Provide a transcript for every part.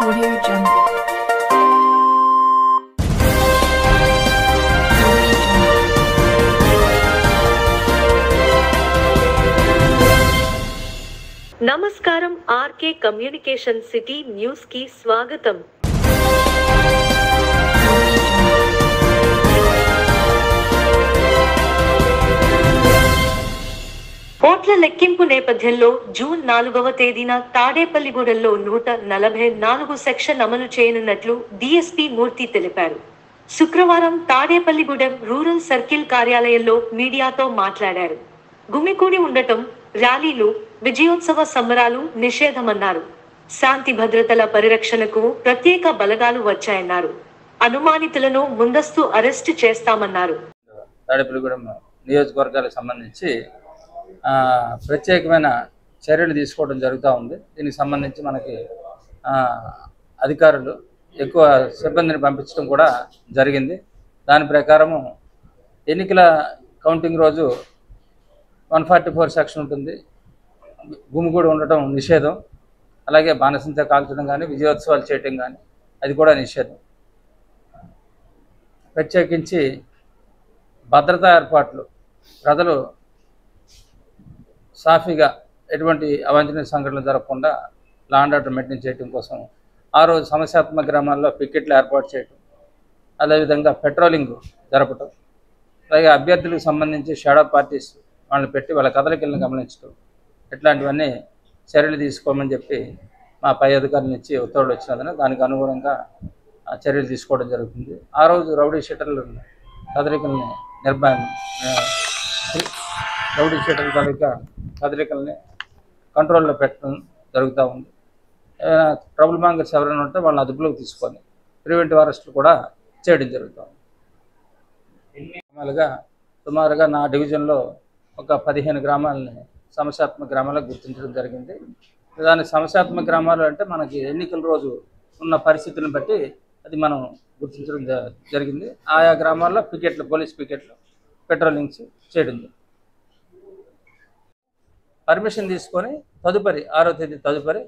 Audio Jungle. నమస్కారం RK communication city news కి స్వాగతం. ఓట్ల లెక్కింపు నేపథ్యంలో జూన్ 4వ తేదీన తాడేపల్లిగూడెంలో 144 సెక్షన్ అమలు చేయనున్నట్లు డీఎస్పీ మూర్తి తెలిపారు. శుక్రవారం తాడేపల్లిగూడెం రూరల్ సర్కిల్ కార్యాలయంలో మీడియాతో మాట్లాడారు. గుమికూడి ఉండటం, ర్యాలీలు, విజయోత్సవ సంబరాలు నిషేధమన్నారు. శాంతి భద్రతల పరిరక్షణకు ప్రత్యేక బలగాలు వచ్చాయన్నారు. అనుమానితులను ముందస్తు అరెస్టు చేస్తామన్నారు. తాడేపల్లిగూడెం నియోజకవర్గాలకు సంబంధించి ప్రత్యేకమైన చర్యలు తీసుకోవడం జరుగుతూ ఉంది. దీనికి సంబంధించి మనకి అధికారులు ఎక్కువ సిబ్బందిని పంపించడం కూడా జరిగింది. దాని ప్రకారము ఎన్నికల కౌంటింగ్ రోజు 144 సెక్షన్ ఉంటుంది. గుమిగూడి ఉండటం నిషేధం. అలాగే బాణసంచా కాల్చడం కానీ విజయోత్సవాలు చేయటం కానీ అది కూడా నిషేధం. ప్రత్యేకించి భద్రతా ఏర్పాట్లు, ప్రజలు సాఫీగా ఎటువంటి అవాంఛనీయ సంఘటనలు జరగకుండా లా అండ్ ఆర్డర్ మెయింటైన్ చేయడం కోసం ఆ రోజు సమస్యాత్మక గ్రామాల్లో పికెట్లు ఏర్పాటు చేయటం, అదేవిధంగా పెట్రోలింగ్ జరపటం, అలాగే అభ్యర్థులకు సంబంధించి షాడో పార్టీస్ వాళ్ళని పెట్టి వాళ్ళ కదలికలను గమనించడం, ఇట్లాంటివన్నీ చర్యలు తీసుకోమని చెప్పి మా పై అధికారుల నుంచి ఉత్తర్వులు వచ్చినందున దానికి అనుగుణంగా చర్యలు తీసుకోవడం జరుగుతుంది. ఆ రోజు రౌడీ షీటర్ల కదలికల్ని రౌడీ షీటర్ల కదలికల్ని కంట్రోల్లో పెట్టడం జరుగుతూ ఉంది. ట్రబుల్ మాంగర్స్ ఎవరైనా ఉంటే వాళ్ళని అదుపులోకి తీసుకొని ప్రివెంటివ్ అరెస్టులు కూడా చేయడం జరుగుతూ ఉంది. సుమారుగా నా డివిజన్లో ఒక 15 గ్రామాలని సమస్యాత్మక గ్రామాలకు గుర్తించడం జరిగింది. దాని సమస్యాత్మక గ్రామాలు అంటే మనకి ఎన్నికల రోజు ఉన్న పరిస్థితులను బట్టి అది మనం గుర్తించడం జరిగింది. ఆయా గ్రామాల్లో పికెట్లు, పోలీస్ పికెట్లు, పెట్రోలింగ్స్ చేయడం జరిగింది. పర్మిషన్ తీసుకొని తదుపరి 6వ తేదీ తదుపరి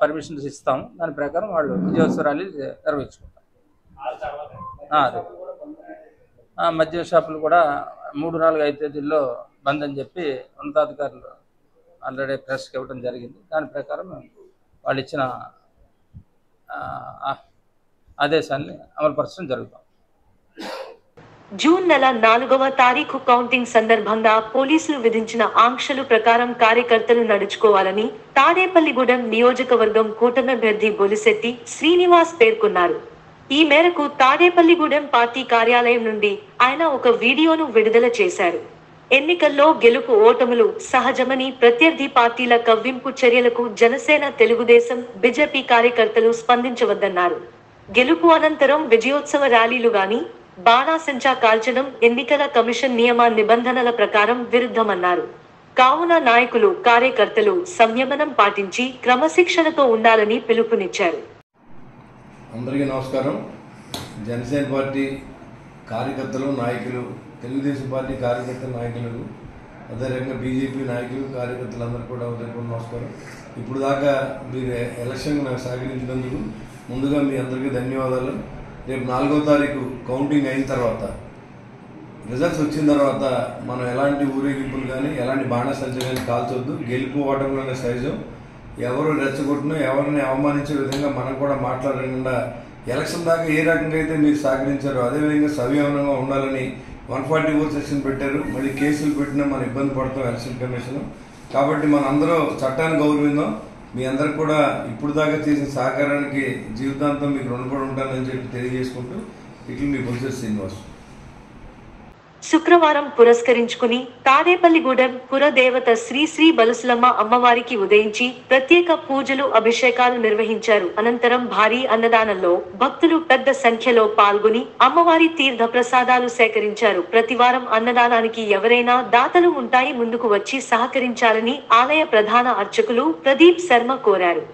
పర్మిషన్స్ ఇస్తాము. దాని ప్రకారం వాళ్ళు విజయోత్సవ ర్యాలీలు నిర్వహించుకుంటారు. మద్యం షాపులు కూడా 3, 4, 5 తేదీల్లో బంద్ అని చెప్పి ఉన్నతాధికారులు ఆల్రెడీ ప్రెస్కి ఇవ్వడం జరిగింది. దాని ప్రకారం వాళ్ళు ఇచ్చిన ఆదేశాన్ని అమలుపరచడం జరుగుతాం. జూన్ నెల 4వ తారీఖు కౌంటింగ్ సందర్భంగా పోలీసులు విధించిన ఆంక్షలు ప్రకారం కార్యకర్తలు నడుచుకోవాలని తాడేపల్లిగూడెం నియోజకవర్గం కూటమి అభ్యర్థి బొలిశెట్టి శ్రీనివాస్ పేర్కొన్నారు. ఈ మేరకు తాడేపల్లిగూడెం పార్టీ కార్యాలయం నుండి ఆయన ఒక వీడియోను విడుదల చేశారు. ఎన్నికల్లో గెలుపు ఓటములు సహజమని, ప్రత్యర్థి పార్టీల కవ్వింపు చర్యలకు జనసేన, తెలుగుదేశం, బీజేపీ కార్యకర్తలు స్పందించవద్దన్నారు. గెలుపు అనంతరం విజయోత్సవ ర్యాలీలు గాని, బాణాసంచా కాల్చడం ఎన్నికల కమిషన్ నియమ నిబంధనల ప్రకారం విరుద్ధమన్నారు. కావున నాయకులు, కార్యకర్తలు సంయమనం పాటించి క్రమశిక్షణతో ఉండాలని పిలుపునిచ్చారు. అందరికీ నమస్కారం. జనసేన పార్టీ కార్యకర్తలు, నాయకులు, తెలుగుదేశం పార్టీ కార్యకర్తల నాయకులకు, అదేవిధంగా బీజేపీ నాయకులు, కార్యకర్తలందరూ కూడా నమస్కారం. ఇప్పుడు దాకా మీరు ఎలక్షన్ నాకు సహకరించినందుకు ముందుగా మీ అందరికీ ధన్యవాదాలు. రేపు 4వ తారీఖు కౌంటింగ్ అయిన తర్వాత, రిజల్ట్స్ వచ్చిన తర్వాత మనం ఎలాంటి ఊరేగింపులు కానీ, ఎలాంటి బాణసంచ కానీ కాల్చొద్దు. గెలుపు ఓటంలోనే సహజం. ఎవరు రెచ్చగొట్టినా, ఎవరిని అవమానించే విధంగా మనం కూడా మాట్లాడకుండా ఎలక్షన్ దాకా ఏ రకంగా అయితే మీరు సహకరించారో అదేవిధంగా సంయమనంగా ఉండాలని 144 సెక్షన్ పెట్టారు. మళ్ళీ కేసులు పెట్టినా మనం ఇబ్బంది పడతాం ఎలక్షన్ కమిషన్. కాబట్టి మన అందరూ చట్టాన్ని గౌరవిందాం. మీ అందరికి కూడా ఇప్పుడు దాకా చేసిన సహకారానికి జీవితాంతం మీకు రుణపడి ఉంటానని చెప్పి తెలియజేసుకుంటూ ఇట్లు మీ బొలిశెట్టి శ్రీనివాస్. శుక్రవారం పురస్కరించుకుని తాడేపల్లిగూడెం పురదేవత శ్రీ శ్రీ బలుసులమ్మ అమ్మవారికి ఉదయించి ప్రత్యేక పూజలు, అభిషేకాలు నిర్వహించారు. అనంతరం భారీ అన్నదానంలో భక్తులు పెద్ద సంఖ్యలో పాల్గొని అమ్మవారి తీర్థ ప్రసాదాలు సేకరించారు. ప్రతివారం అన్నదానానికి ఎవరైనా దాతలు ఉంటాయి ముందుకు వచ్చి సహకరించాలని ఆలయ ప్రధాన అర్చకులు ప్రదీప్ శర్మ కోరారు.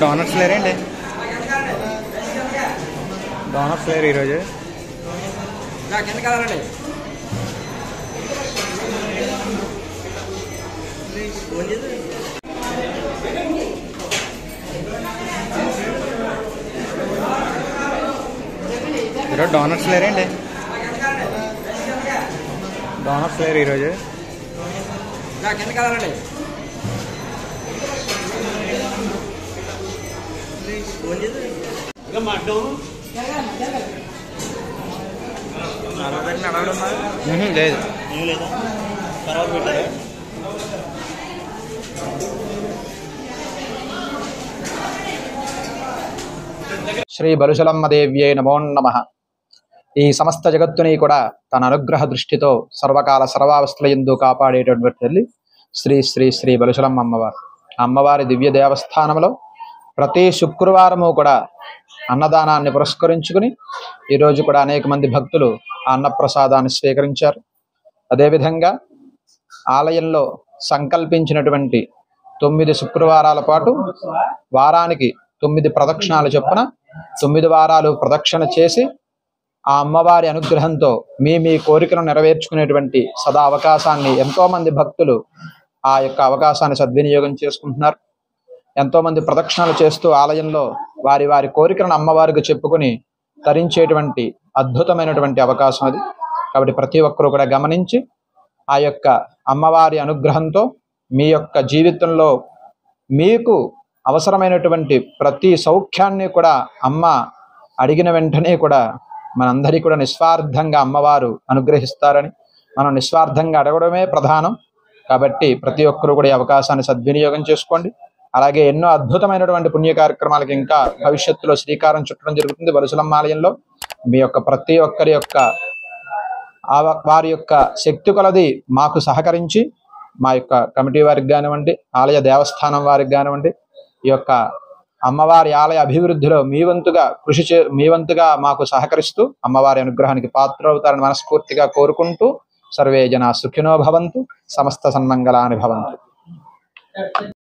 డోనట్స్ లేరండి, డోనట్స్ లేరు ఈరోజు. ఈరోజు డోనట్స్ లేరండి, డోనట్స్ లేరు ఈరోజు. లేదు శ్రీ బలుశలమ్మ దేవ్యై నమో నమః. ఈ సమస్త జగత్తుని కూడా తన అనుగ్రహ దృష్టితో సర్వకాల సర్వావస్థల యందు కాపాడేటటువంటి తల్లి శ్రీ శ్రీ శ్రీ బలుశలమ్మ అమ్మవారు. అమ్మవారి దివ్య దేవస్థానంలో ప్రతి శుక్రవారము కూడా అన్నదానాన్ని పురస్కరించుకుని ఈరోజు కూడా అనేక మంది భక్తులు ఆ అన్నప్రసాదాన్ని స్వీకరించారు. అదేవిధంగా ఆలయంలో సంకల్పించినటువంటి 9 శుక్రవారాల పాటు వారానికి 9 ప్రదక్షిణాలు చొప్పున 9 వారాలు ప్రదక్షిణ చేసి ఆ అమ్మవారి అనుగ్రహంతో మీ కోరికను నెరవేర్చుకునేటువంటి సదా అవకాశాన్ని ఎంతో మంది భక్తులు ఆ యొక్క అవకాశాన్ని సద్వినియోగం చేసుకుంటున్నారు. ఎంతో మంది ప్రదక్షిణలు చేస్తూ ఆలయంలో వారి వారి కోరికలను అమ్మవారికి చెప్పుకొని తరించేటువంటి అద్భుతమైనటువంటి అవకాశం అది. కాబట్టి ప్రతి ఒక్కరూ కూడా గమనించి ఆ యొక్క అమ్మవారి అనుగ్రహంతో మీ యొక్క జీవితంలో మీకు అవసరమైనటువంటి ప్రతి సౌఖ్యాన్ని కూడా అమ్మ అడిగిన వెంటనే కూడా మనందరికీ కూడా నిస్వార్థంగా అమ్మవారు అనుగ్రహిస్తారని, మనం నిస్వార్థంగా అడగడమే ప్రధానం. కాబట్టి ప్రతి ఒక్కరూ కూడా ఈ అవకాశాన్ని సద్వినియోగం చేసుకోండి. అలాగే ఎన్నో అద్భుతమైనటువంటి పుణ్య కార్యక్రమాలకు ఇంకా భవిష్యత్తులో శ్రీకారం చుట్టడం జరుగుతుంది. బలుశలమ్మ ఆలయంలో మీ యొక్క ప్రతి ఒక్కరి యొక్క వారి యొక్క శక్తి కొలది మాకు సహకరించి మా యొక్క కమిటీ వారికి కానివ్వండి, ఆలయ దేవస్థానం వారికి కానివ్వండి, ఈ యొక్క అమ్మవారి ఆలయ అభివృద్ధిలో మీ వంతుగా మాకు సహకరిస్తూ అమ్మవారి అనుగ్రహానికి పాత్రవుతారని మనస్ఫూర్తిగా కోరుకుంటూ సర్వే జనా సుఖినో భవంతు, సమస్త సన్మంగళాని భవంతు.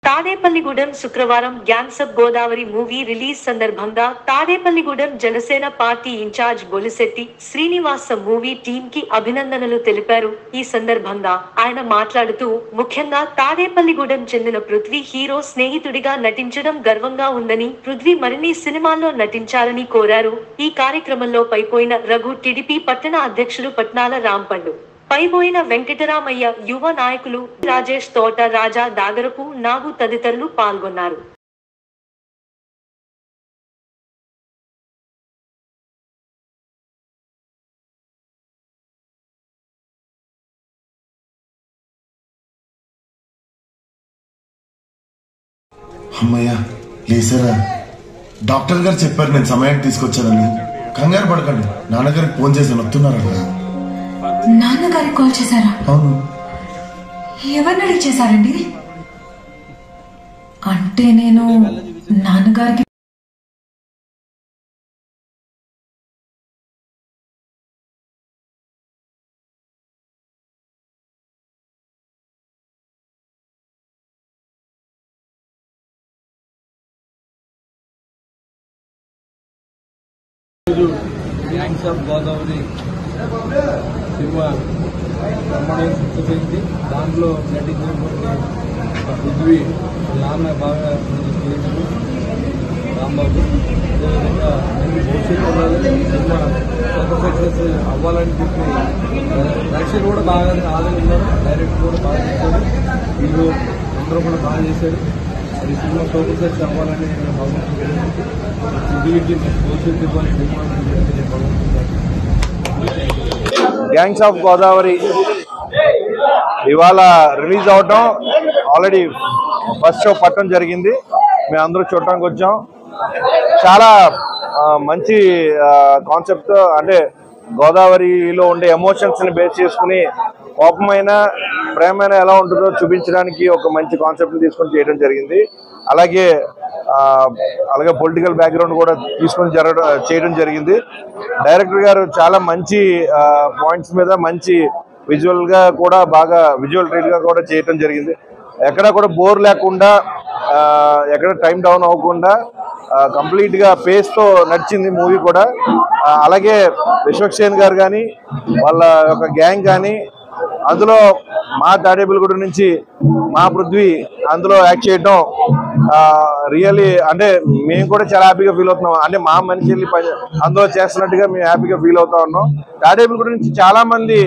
తాడేపల్లిగూడెం శుక్రవారం gangs of Godavari movie release సందర్భంగా Tadepalligudem Janasena party incharge Bolisetti Srinivasa movie team కి అభినందనలు తెలిపారు. ఈ సందర్భంగా ఆయన మాట్లాడుతూ ముఖ్యంగా తాడేపల్లిగూడెం చెందిన పృథ్వీ హీరో స్నేహితుడిగా నటించడం గర్వంగా ఉందని, పృథ్వీ మరిన్ని సినిమాల్లో నటించాలని కోరారు. ఈ కార్యక్రమంలో పైపోయిన రఘు, టీడీపీ పట్టణ అధ్యక్షులు పట్నాల రాంపండు, పైబోయిన వెంకటరామయ్య, యువ నాయకులు రాజేష్ తోట, రాజా, దాగరపు నాగు తదితరులు పాల్గొన్నారు. అమ్మయ్యా లేసారా? డాక్టర్ గారు చెప్పారు నేను సమయానికి తీసుకొచ్చానని. కంగారు పడకండి, నాన్నగారికి ఫోన్ చేసి వస్తున్నారా? నాన్నగారికి కాల్ చేశారా? అవును. ఎవరిని అడిగి చేశారండి? అంటే నేను నాన్నగారికి గ్యాంగ్స్ ఆఫ్ గోదావరి సినిమా బ్రహ్మాండంగా సక్సెస్ అయింది. దాంట్లో నటించినటువంటి పృథ్వీ నాన్న బాగా చేయించు రాంబాబు, అదేవిధంగా మంచి భవిష్యత్తు సినిమా సక్సెస్ అవ్వాలని చెప్పి దర్శకులు కూడా బాగా ఆదరించారు, డైరెక్టర్ కూడా బాగా చేశారు, హీరో అందరూ కూడా బాగా చేశారు. అది సినిమా సక్సెస్ అవ్వాలని భగవంతుడు పృథ్వీకి భవిష్యత్తు ఇవ్వాలి సినిమా భగవంతుడు. గ్యాంగ్స్ ఆఫ్ గోదావరి ఇవాళ రిలీజ్ అవటం, ఆల్రెడీ ఫస్ట్ షో పట్టడం జరిగింది. మేము అందరూ చూడటానికి వచ్చాం. చాలా మంచి కాన్సెప్ట్, అంటే గోదావరిలో ఉండే ఎమోషన్స్ ని బేస్ చేసుకుని కోపమైన ప్రేమైన ఎలా ఉంటుందో చూపించడానికి ఒక మంచి కాన్సెప్ట్ ని తీసుకొని చేయడం జరిగింది. అలాగే పొలిటికల్ బ్యాక్గ్రౌండ్ కూడా తీసుకొని చేయడం జరిగింది. డైరెక్టర్ గారు చాలా మంచి పాయింట్స్ మీద మంచి విజువల్ గా కూడా బాగా విజువల్ ట్రీట్ గా కూడా చేయడం జరిగింది. ఎక్కడా కూడా బోర్ లేకుండా ఎక్కడ టైం డౌన్ అవ్వకుండా కంప్లీట్గా పేస్తో నడిచింది మూవీ కూడా. అలాగే విశ్వక్సేన్ గారు కానీ వాళ్ళ యొక్క గ్యాంగ్ కానీ, అందులో మా తాడేపల్లిగూడెం నుంచి మా పృథ్వీ అందులో యాక్ట్ చేయడం రియల్లీ అంటే మేము కూడా చాలా హ్యాపీగా ఫీల్ అవుతున్నాం. అంటే మా మనిషి వెళ్ళి అందులో చేస్తున్నట్టుగా మేము హ్యాపీగా ఫీల్ అవుతా ఉన్నాం. తాడేపల్లిగూడెం నుంచి చాలా మంది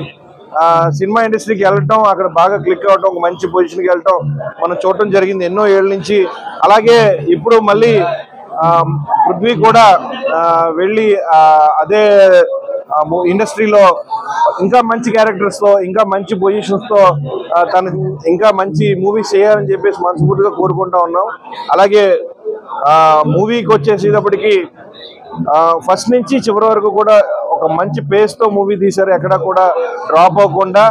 సినిమా ఇండస్ట్రీకి వెళ్ళటం, అక్కడ బాగా క్లిక్ అవటం, ఒక మంచి పొజిషన్కి వెళ్ళటం మనం చూడటం జరిగింది ఎన్నో ఏళ్ళ నుంచి. అలాగే ఇప్పుడు మళ్ళీ పృథ్వీ కూడా వెళ్ళి అదే ఇండస్ట్రీలో ఇంకా మంచి క్యారెక్టర్స్తో, ఇంకా మంచి పొజిషన్స్తో తను ఇంకా మంచి మూవీస్ చేయాలని చెప్పేసి మనస్ఫూర్తిగా కోరుకుంటా ఉన్నాం. అలాగే మూవీకి వచ్చేసేటప్పటికి ఫస్ట్ నుంచి చివరి వరకు కూడా ఒక మంచి పేస్తో మూవీ తీశారు, ఎక్కడ కూడా డ్రాప్ అవ్వకుండా.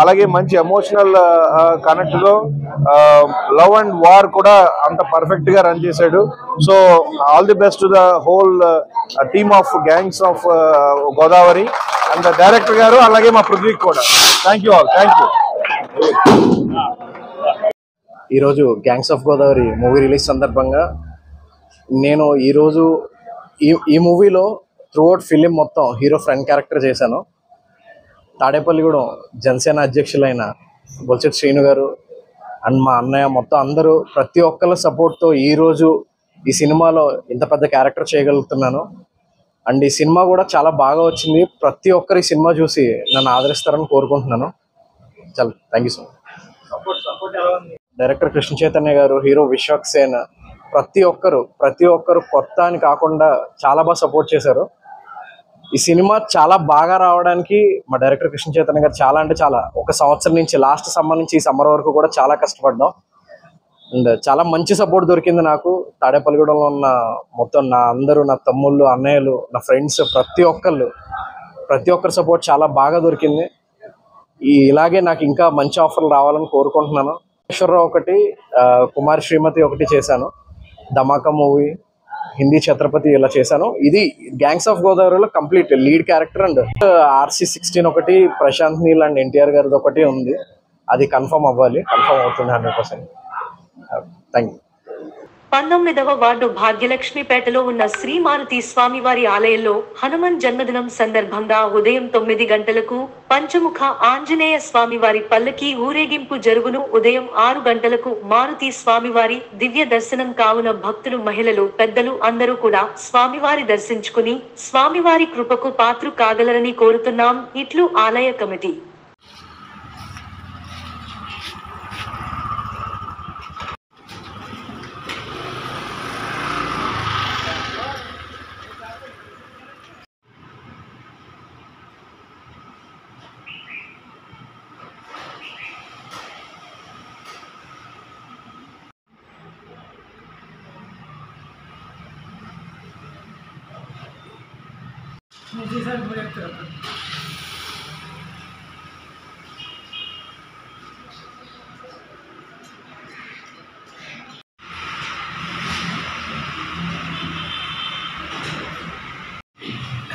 అలాగే మంచి ఎమోషనల్ కనెక్ట్తో లవ్ అండ్ వార్ కూడా అంత పర్ఫెక్ట్గా రన్ చేశాడు. So all the best to the whole team of gangs of Godavari and director గారు, అలాగే మా పృథ్వీకి కూడా thank you all. Thank you. ఈరోజు gangs of Godavari movie release సందర్భంగా నేను ఈరోజు ఈ మూవీలో త్రూఅవుట్ ఫిలిం మొత్తం హీరో ఫ్రెండ్ క్యారెక్టర్ చేశాను. తాడేపల్లిగూడెం జనసేన అధ్యక్షులైన బొల్సెట్ శ్రీను గారు అండ్ మా అన్నయ్య మొత్తం అందరూ ప్రతి ఒక్కళ్ళ సపోర్ట్తో ఈరోజు ఈ సినిమాలో ఇంత పెద్ద క్యారెక్టర్ చేయగలుగుతున్నాను. అండ్ ఈ సినిమా కూడా చాలా బాగా వచ్చింది. ప్రతి ఒక్కరు ఈ సినిమా చూసి నన్ను ఆదరిస్తారని కోరుకుంటున్నాను. చాలా thank you so much. Director Krishna Chaitanya గారు, హీరో విశ్వక్సేన్, ప్రతి ఒక్కరు కొత్త అని కాకుండా చాలా బాగా సపోర్ట్ చేశారు. ఈ సినిమా చాలా బాగా రావడానికి మా డైరెక్టర్ కృష్ణ చైతన్య గారు చాలా అంటే చాలా, ఒక సంవత్సరం నుంచి లాస్ట్ సమ్మర్ నుంచి ఈ సమ్మర్ వరకు కూడా చాలా కష్టపడ్డాం. అండ్ చాలా మంచి సపోర్ట్ దొరికింది నాకు. తాడేపల్లిగూడెంలో ఉన్న మొత్తం నా తమ్ముళ్ళు, అన్నయ్యలు, నా ఫ్రెండ్స్ ప్రతి ఒక్కరి సపోర్ట్ చాలా బాగా దొరికింది. ఇలాగే నాకు ఇంకా మంచి ఆఫర్లు రావాలని కోరుకుంటున్నాను. ఈశ్వరరావు ఒకటి, కుమారి శ్రీమతి ఒకటి చేశాను, ధమాకా మూవీ, హిందీ ఛత్రపతి ఇలా చేశాను. ఇది గ్యాంగ్స్ ఆఫ్ గోదావరిలో complete lead character. And RC16 ఒకటి, ప్రశాంత్ నీల్ అండ్ ఎన్టీఆర్ గారిది ఒకటి ఉంది. అది కన్ఫర్మ్ అవుతుంది 100%. Thank you. 19వ వార్డు భాగ్యలక్ష్మిపేటలో ఉన్న శ్రీ మారుతి స్వామివారి ఆలయంలో హనుమన్ జన్మదినం సందర్భంగా ఉదయం 9 గంటలకు పంచముఖ ఆంజనేయ స్వామివారి పల్లకి ఊరేగింపు జరుగును. ఉదయం 6 గంటలకు మారుతి స్వామివారి దివ్య దర్శనం కావున భక్తులు, మహిళలు, పెద్దలు అందరూ కూడా స్వామివారి దర్శించుకుని స్వామివారి కృపకు పాత్రు కాగలరని కోరుతున్నాం. ఇట్లు ఆలయ కమిటీ.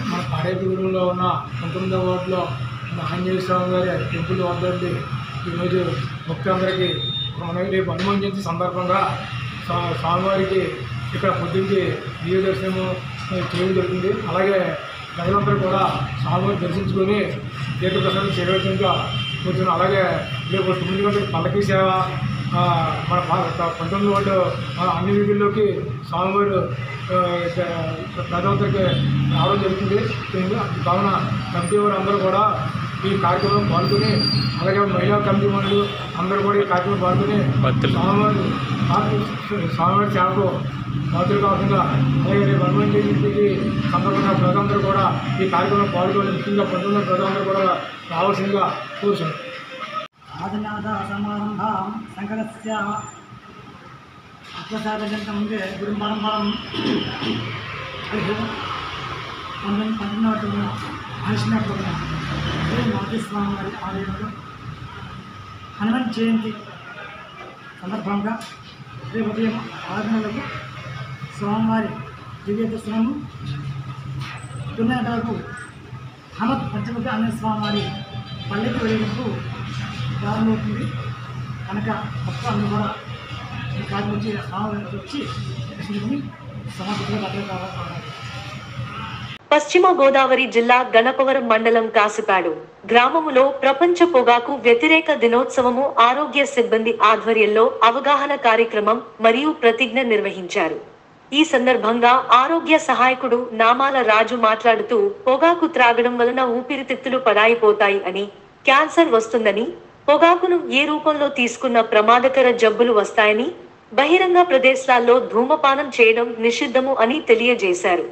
మన తాడేపల్లిగూడెంలో ఉన్న 19వ వార్డులో ఉన్న ఆంజనేయ స్వామి వారి టెంపుల్ వద్దండి ఈరోజు భక్తులందరికీ రేపు హనుమాన్ జయంతి సందర్భంగా స్వామివారికి ఇక్కడ పొద్దుంచి దివ్య దర్శనము చేయడం జరుగుతుంది. అలాగే ప్రజలందరూ కూడా స్వామివారిని దర్శించుకొని తీర్థప్రసాదం చేయవలసిందిగా కూర్చున్నాం. అలాగే రేపు 9 గంటలకు పల్లకీ సేవ మన 19వ వార్డు అన్ని వీధుల్లోకి స్వామివారు ప్రజలందరికీ రావడం జరుగుతుంది. కావున కమిటీ వారు అందరూ కూడా ఈ కార్యక్రమం పాల్గొని, అలాగే మహిళా కమిటీ వాళ్ళు అందరూ కూడా ఈ కార్యక్రమం పాల్గొని స్వామివారి సేవకు పాత్రలు కాకుండా అలాగే రేపు హనుమాన్ జయంతికి సందర్భంగా ప్రజలందరూ కూడా ఈ కార్యక్రమం పాల్గొని, ముఖ్యంగా 19 ప్రజలందరూ కూడా రావాల్సిందిగా కోరుచున్నాం. ఆదినాథ సమారంభం శంకరస్య అత్వసారజంత ముందే గురు పరంపరం 19 మనిషినప్పుడు మాతృస్వామి వారి ఆలయంలో హనుమాన్ జయంతి సందర్భంగా రేపు ఉదయం 6 గంటలకు స్వామివారి దివ్య దర్శనము, 9 గంటలకు హనుమత్ పంచముఖ ఆంజనేయ స్వామివారి పల్లకి ఊరేగింపు ప్రారంభమవుతుంది. కనుక భక్తులందరూ కూడా కాటి నుంచి వచ్చి సమర్థంగా అట్లే కావాలి. పశ్చిమ గోదావరి జిల్లా గణపవరం మండలం కాసిపాడు గ్రామములో ప్రపంచ పొగాకు వ్యతిరేక దినోత్సవము ఆరోగ్య సిబ్బంది ఆధ్వర్యంలో అవగాహన కార్యక్రమం మరియు ప్రతిజ్ఞ నిర్వహించారు. ఈ సందర్భంగా ఆరోగ్య సహాయకుడు నామాల రాజు మాట్లాడుతూ పొగాకు త్రాగడం వలన ఊపిరితిత్తులు పడాయిపోతాయి అని, క్యాన్సర్ వస్తుందని, పొగాకును ఏ రూపంలో తీసుకున్న ప్రమాదకర జబ్బులు వస్తాయని, బహిరంగ ప్రదేశాల్లో ధూమపానం చేయడం నిషిద్ధము అని తెలియజేశారు.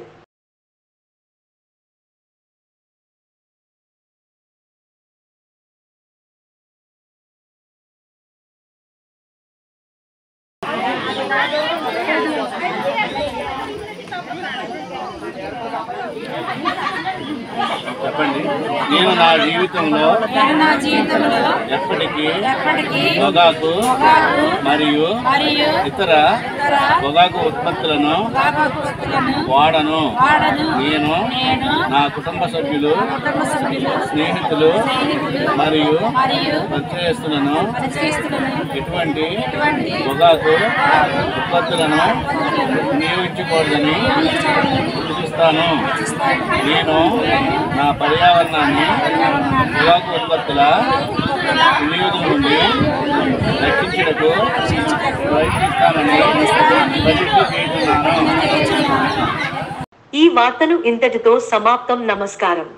చెప్పండి. నేను నా జీవితంలో ఎప్పటికీ పొగాకు మరియు ఇతర పొగాకు ఉత్పత్తులను వాడను. నేను నా కుటుంబ సభ్యులు, స్నేహితులు మరియు పరిచయస్తులను ఎటువంటి పొగాకు ఉత్పత్తులను వినియోగించకూడదని సూచిస్తాను. నేను నా పర్యావరణాన్ని పొగాకు ఉత్పత్తుల వినియోగం నుండి రక్షించడానికి ప్రయత్నిస్తానని ప్రతిజ్ఞ చేస్తున్నాను. ఈ వార్తలు ఇంతటితో సమాప్తం. నమస్కారం.